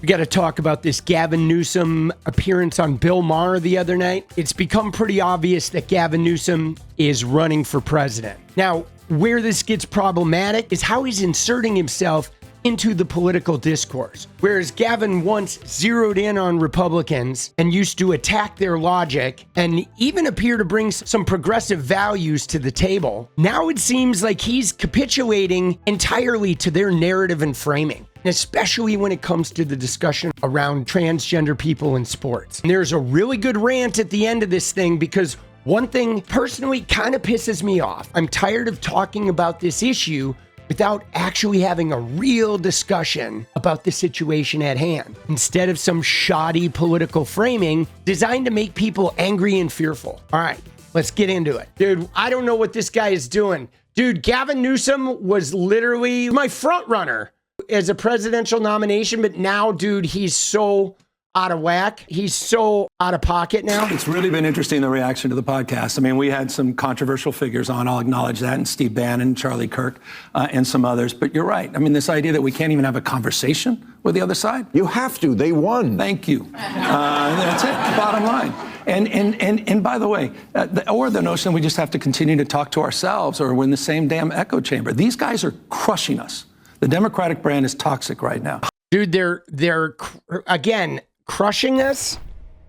We got to talk about this Gavin Newsom appearance on Bill Maher the other night. It's become pretty obvious that Gavin Newsom is running for president. Now, where this gets problematic is how he's inserting himself into the political discourse. Whereas Gavin once zeroed in on Republicans and used to attack their logic and even appear to bring some progressive values to the table, now it seems like he's capitulating entirely to their narrative and framing, especially when it comes to the discussion around transgender people in sports. And there's a really good rant at the end of this thing because one thing personally kind of pisses me off. I'm tired of talking about this issue without actually having a real discussion about the situation at hand, instead of some shoddy political framing designed to make people angry and fearful. All right, let's get into it. Dude, I don't know what this guy is doing. Dude, Gavin Newsom was literally my front runner as a presidential nomination, but now, dude, he's so out of whack. He's so out of pocket now. It's really been interesting, the reaction to the podcast. I mean, we had some controversial figures on, I'll acknowledge that, and Steve Bannon, Charlie Kirk, and some others. But you're right. I mean, this idea that we can't even have a conversation with the other side. You have to. They won. Thank you. That's it, bottom line. And by the way, the notion we just have to continue to talk to ourselves or we're in the same damn echo chamber. These guys are crushing us. The Democratic brand is toxic right now. Dude, they're again, crushing us.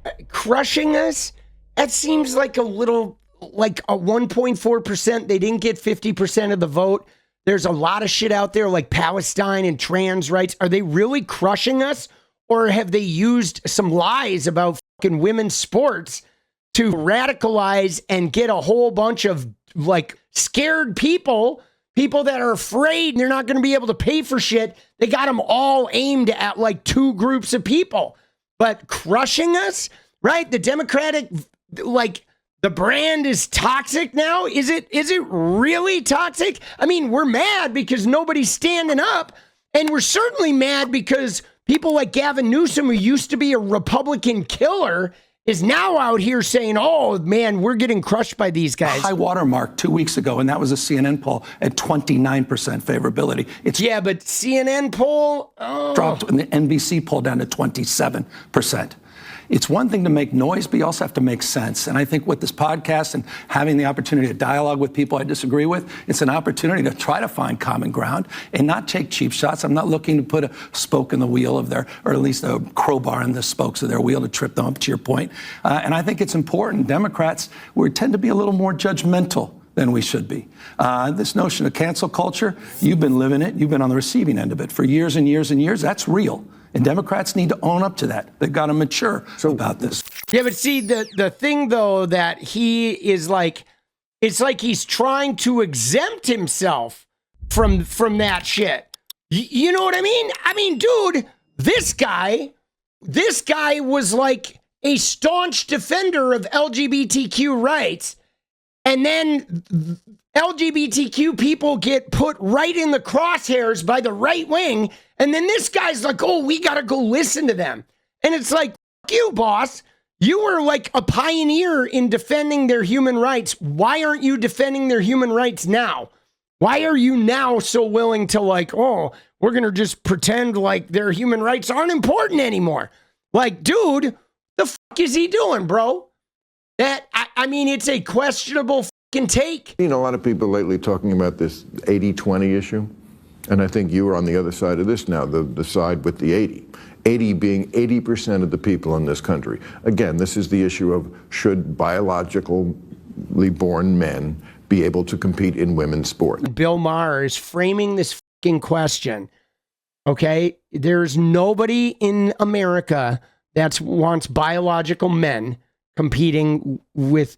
That seems like a little, like a 1.4%. They didn't get 50% of the vote. There's a lot of shit out there like Palestine and trans rights. Are they really crushing us? Or have they used some lies about fucking women's sports to radicalize and get a whole bunch of like scared people that are afraid they're not going to be able to pay for shit? They got them all aimed at like two groups of people. But crushing us, right? The Democratic, like, the brand is toxic now. Is it really toxic? I mean, we're mad because nobody's standing up, and we're certainly mad because people like Gavin Newsom, who used to be a Republican killer, is now out here saying, oh, man, we're getting crushed by these guys. High water mark 2 weeks ago, and that was a CNN poll at 29% favorability. Yeah, but CNN poll dropped, and the NBC poll down to 27%. It's one thing to make noise, but you also have to make sense. And I think with this podcast and having the opportunity to dialogue with people I disagree with, it's an opportunity to try to find common ground and not take cheap shots. I'm not looking to put a spoke in the wheel of their, or at least a crowbar in the spokes of their wheel to trip them up, to your point. And I think it's important. Democrats, we tend to be a little more judgmental than we should be. This notion of cancel culture, you've been living it. You've been on the receiving end of it for years and years and years. That's real. And Democrats need to own up to that. They've got to mature about this. Yeah, but see, the thing, though, that he is like, it's like he's trying to exempt himself from that shit. You know what I mean? I mean, dude, this guy was like a staunch defender of LGBTQ rights. And then LGBTQ people get put right in the crosshairs by the right wing. And then this guy's like, oh, we got to go listen to them. And it's like, fuck you, boss. You were like a pioneer in defending their human rights. Why aren't you defending their human rights now? Why are you now so willing to like, oh, we're going to just pretend like their human rights aren't important anymore? Like, dude, the fuck is he doing, bro? I mean, it's a questionable fucking take. You know, a lot of people lately talking about this 80-20 issue. And I think you are on the other side of this now, the side with the 80. 80 being 80% of the people in this country. Again, this is the issue of should biologically born men be able to compete in women's sports? Bill Maher is framing this fucking question. Okay? There's nobody in America that wants biological men competing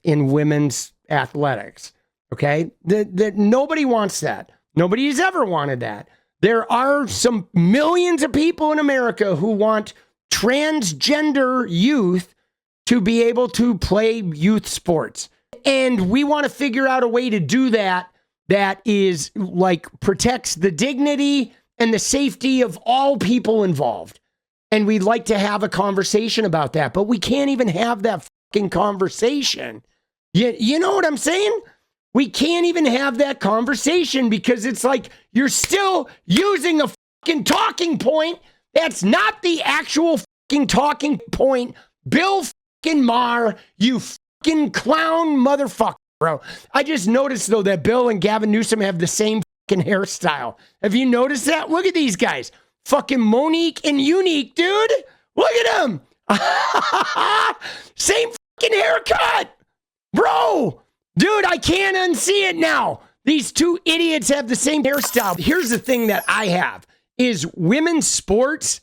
in women's athletics. Okay? Nobody wants that. Nobody's ever wanted that. There are some millions of people in America who want transgender youth to be able to play youth sports. And we want to figure out a way to do that is like protects the dignity and the safety of all people involved. And we'd like to have a conversation about that, but we can't even have that fucking conversation. You know what I'm saying? We can't even have that conversation because it's like you're still using a fucking talking point That's not the actual fucking talking point. Bill fucking Maher, you fucking clown motherfucker, bro. I just noticed, though, that Bill and Gavin Newsom have the same fucking hairstyle. Have you noticed that? Look at these guys. Fucking Monique and Unique, dude. Look at them. Same fucking haircut. Bro, dude, I can't unsee it now. These two idiots have the same hairstyle. Here's the thing that I have is women's sports,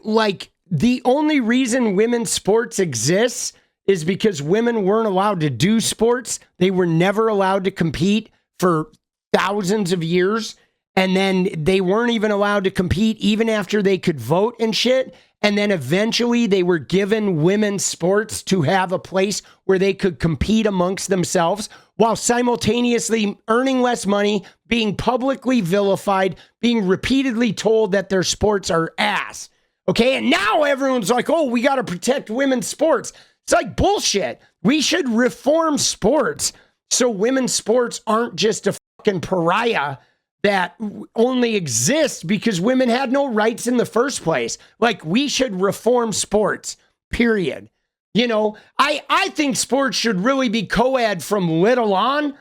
like the only reason women's sports exists is because women weren't allowed to do sports. They were never allowed to compete for thousands of years. And then they weren't even allowed to compete even after they could vote and shit. And then eventually they were given women's sports to have a place where they could compete amongst themselves while simultaneously earning less money, being publicly vilified, being repeatedly told that their sports are ass. Okay. And now everyone's like, oh, we got to protect women's sports. It's like bullshit. We should reform sports so women's sports aren't just a fucking pariah that only exists because women had no rights in the first place. Like, we should reform sports, period. You know, I think sports should really be co-ed from little on.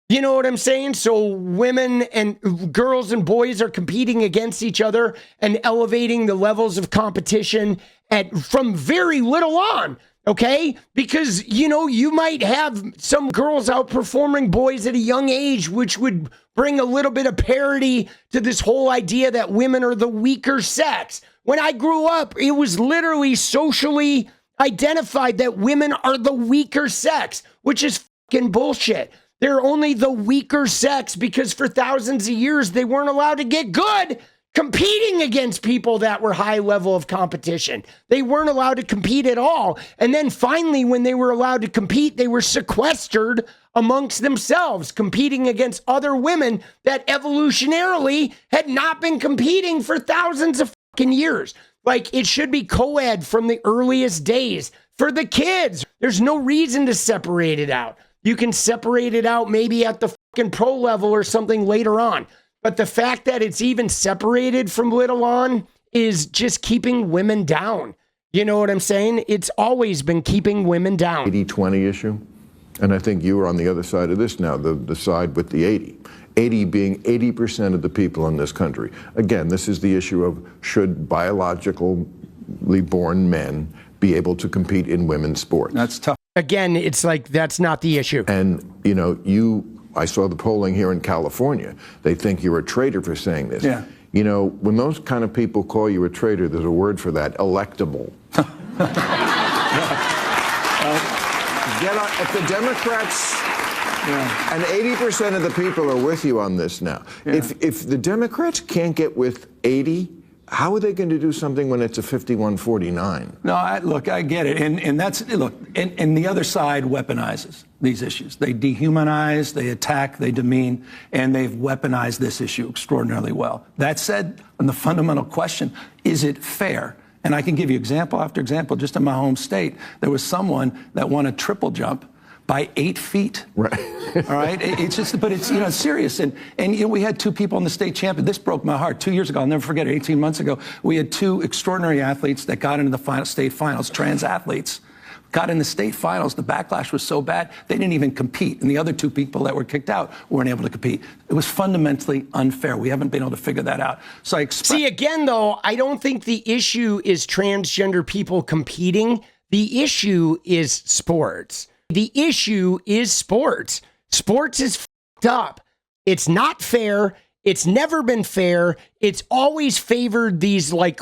You know what I'm saying? So women and girls and boys are competing against each other and elevating the levels of competition from very little on. Okay? Because, you know, you might have some girls outperforming boys at a young age, which would bring a little bit of parity to this whole idea that women are the weaker sex. When I grew up, it was literally socially identified that women are the weaker sex, which is fucking bullshit. They're only the weaker sex because for thousands of years, they weren't allowed to get good competing against people that were high level of competition. They weren't allowed to compete at all. And then finally, when they were allowed to compete, they were sequestered amongst themselves, competing against other women that evolutionarily had not been competing for thousands of fucking years. Like, it should be co-ed from the earliest days for the kids. There's no reason to separate it out. You can separate it out maybe at the fucking pro level or something later on. But the fact that it's even separated from little on is just keeping women down. You know what I'm saying? It's always been keeping women down. 80-20 issue. And I think you are on the other side of this now, the side with the 80. 80 being 80% of the people in this country. Again, this is the issue of should biologically born men be able to compete in women's sports? That's tough. Again, it's like, that's not the issue. And, you know, I saw the polling here in California. They think you're a traitor for saying this. Yeah. You know, when those kind of people call you a traitor, there's a word for that, electable. If the Democrats, and 80% of the people are with you on this now. Yeah. If the Democrats can't get with 80, how are they going to do something when it's a 51-49? No, look, I get it. And that's, look, and the other side weaponizes these issues. They dehumanize, they attack, they demean, and they've weaponized this issue extraordinarily well. That said, on the fundamental question, is it fair? And I can give you example after example. Just in my home state, there was someone that won a triple jump by 8 feet. Right. All right. It's just, but it's, you know, serious. And you know, we had two people in the state champion. This broke my heart. 2 years ago, I'll never forget it. 18 months ago, we had two extraordinary athletes that got into the state finals, trans athletes. Got in the state finals. The backlash was so bad, they didn't even compete. And the other two people that were kicked out weren't able to compete. It was fundamentally unfair. We haven't been able to figure that out. So See, again, though, I don't think the issue is transgender people competing. The issue is sports. The issue is sports. Sports is fucked up. It's not fair. It's never been fair. It's always favored these like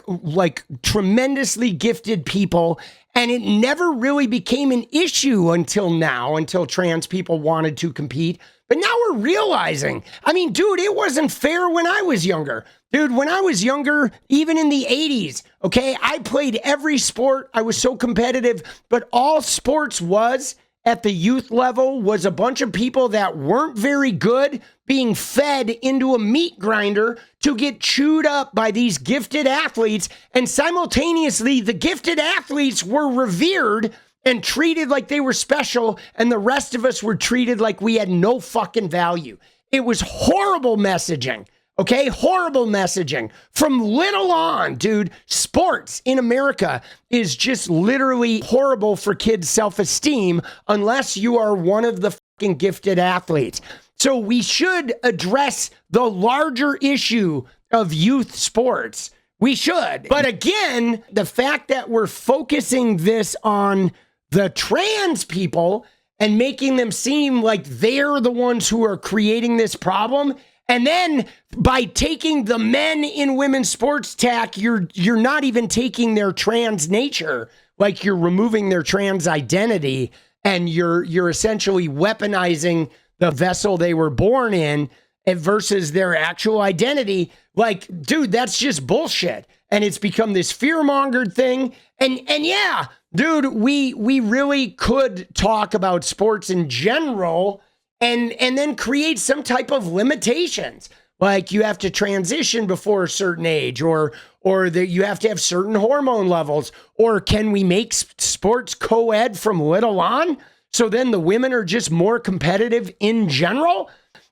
tremendously gifted people. And it never really became an issue until now, until trans people wanted to compete. But now we're realizing, I mean, dude, it wasn't fair when I was younger. Dude, when I was younger, even in the 80s, okay, I played every sport. I was so competitive, but all sports was at the youth level was a bunch of people that weren't very good being fed into a meat grinder to get chewed up by these gifted athletes. And simultaneously, the gifted athletes were revered and treated like they were special. And the rest of us were treated like we had no fucking value. It was horrible messaging. Okay, horrible messaging from little on, dude. Sports in America is just literally horrible for kids' self-esteem unless you are one of the fucking gifted athletes. So we should address the larger issue of youth sports. We should. But again, the fact that we're focusing this on the trans people and making them seem like they're the ones who are creating this problem. And then by taking the men in women's sports tack, you're not even taking their trans nature, like you're removing their trans identity, and you're essentially weaponizing the vessel they were born in versus their actual identity. Like, dude, that's just bullshit. And it's become this fear-mongered thing. And yeah, dude, we really could talk about sports in general and then create some type of limitations. Like you have to transition before a certain age, or that you have to have certain hormone levels, or can we make sports co-ed from little on? So then the women are just more competitive in general.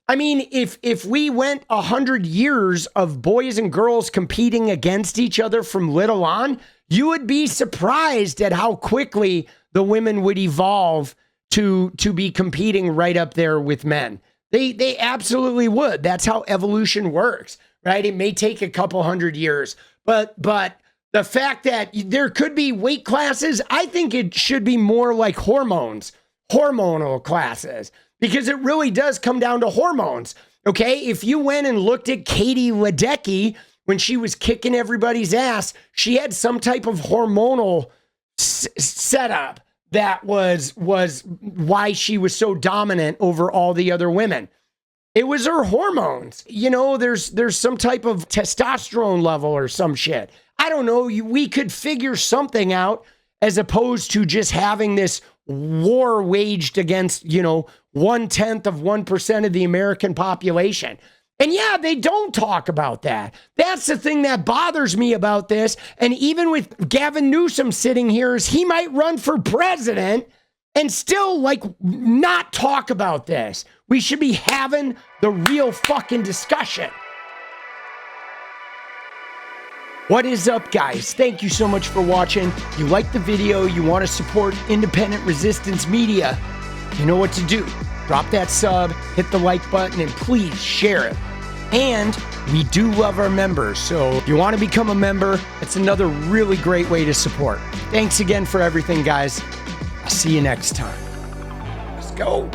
I mean, if we went 100 years of boys and girls competing against each other from little on, you would be surprised at how quickly the women would evolve to be competing right up there with men. They absolutely would. That's how evolution works, right? It may take a couple hundred years, but the fact that there could be weight classes, I think it should be more like hormonal classes, because it really does come down to hormones. Okay, if you went and looked at Katie Ledecky when she was kicking everybody's ass, she had some type of hormonal setup that was why she was so dominant over all the other women. It was her hormones. You know, there's some type of testosterone level or some shit. I don't know. We could figure something out as opposed to just having this war waged against, 0.1% of the American population. And yeah, they don't talk about that. That's the thing that bothers me about this. And even with Gavin Newsom sitting here, is he might run for president and still not talk about this. We should be having the real fucking discussion. What is up, guys? Thank you so much for watching. You like the video, you want to support independent resistance media, you know what to do. Drop that sub, hit the like button, and please share it. And we do love our members, so if you want to become a member, it's another really great way to support. Thanks again for everything, guys. I'll see you next time. Let's go.